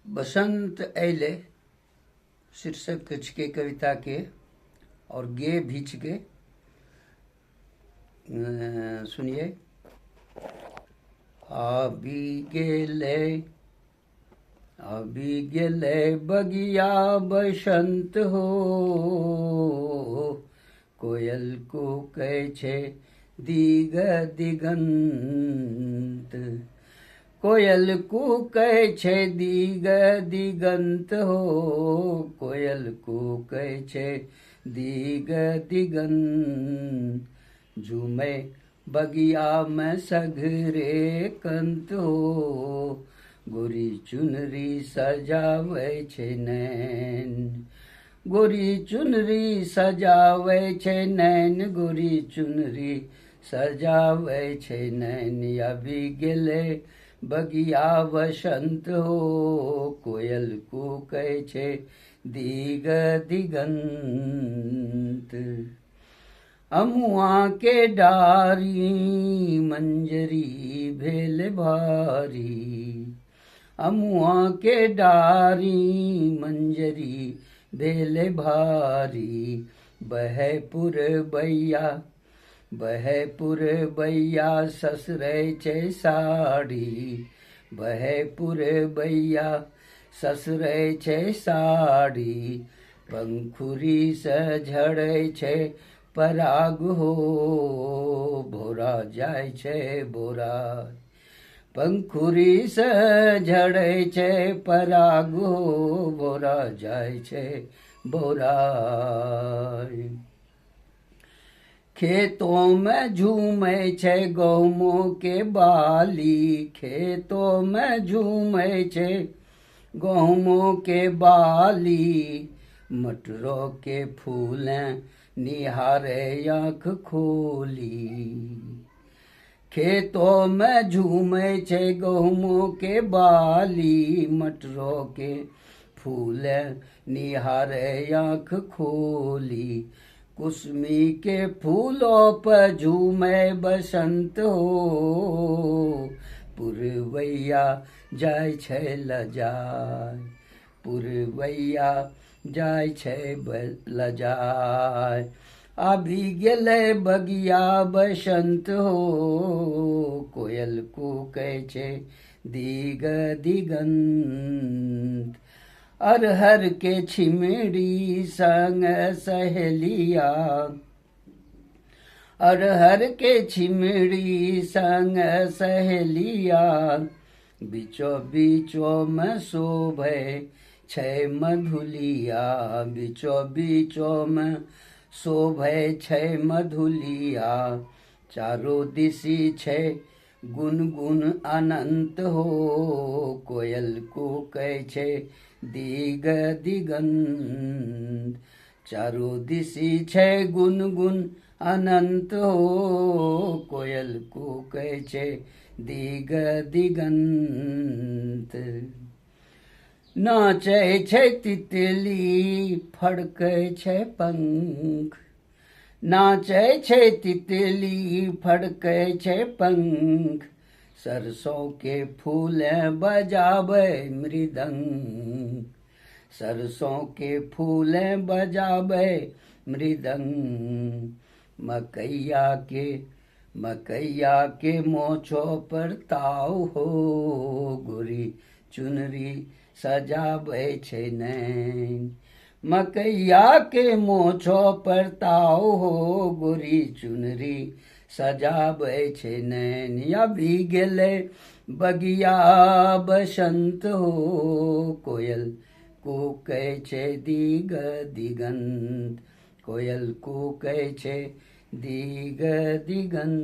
बसंत ऐले शीर्षक छिकै कविता के और गे भीच के सुनिए। आबि गेलै बगिया बसंत हो, कोयल कूकै छै दिग दिगंत। कोयल कूकै छै दिग दिगंत हो, कोयल कूकै छै दिग दिगंत। झूमै बगिया में सगरे कंत हो, गोरी चुनरी सजावे छै नैन। गोरी चुनरी सजावे छै नैन, गोरी चुनरी सजावे छै नैन। आबि गेलै बगिया बसंत हो, कोयल कूकै छै दिग दिगंत। अमुआ के डारी मंजरी भेल भारी, अमुआ के डारी मंजरी भेल भारी। बहे पुरबैया ससरै छै साड़ी, बहे पुरबैया ससरै छै साड़ी। पंखुरी से झड़ै छै पराग हो, भोरा जाइ छै बोरा। पंखुरी से झड़ै छै पराग हो, भोरा जाइ छै बोरा। खेतों में झूमै छै गहुमों के बाली, खेतों में झूमै छै गहुमों के बाली। मटरों के फूलें निहारे आँख खोली, खेतों में झूमै छै गहुमों के बाली। मटरों के फूलें निहारे आँख खोली। कुसमी के फूलों पर झूमे बसंत हो, पुरवैया जाय छै लजाय, पुरवैया जाय छै लजाय। आबि गेलै बगिया बसंत हो, कोयल कूकै छै दिग दिगंत। अरहर के छिमड़ी संग सहेलिया, अरहर के छिमड़ी संग सहेलिया। बीचो बीचो में शोभै छै मधुलिया, बीचो बीचो में शोभै छै मधुलिया। चारो दिशी छै गुनगुन अनंत हो, कोयल कूकै छै दिग दिगंत। चारो दिशी छै गुनगुन अनंत हो, कोयल कूकै छै दिग दिगंत। नाचै छै तितली फड़कै छै पंख, नाचै छै तितली फड़कै छै पंख। सरसों के फूलें बजाबै मृदंग, सरसों के फूलें बजाबै मृदंग। मकैया के मोछों पर ताव हो, गोरी चुनरी सजाबै छै नैन। मकैया के मोछों पर ताव हो, गोरी चुनरी सजाबै छै नैन। आबि गेलै बगिया बसंत हो, कोयल कूकै छै दिग दिगंत, कोयल कूकै छै दिग दिगंत।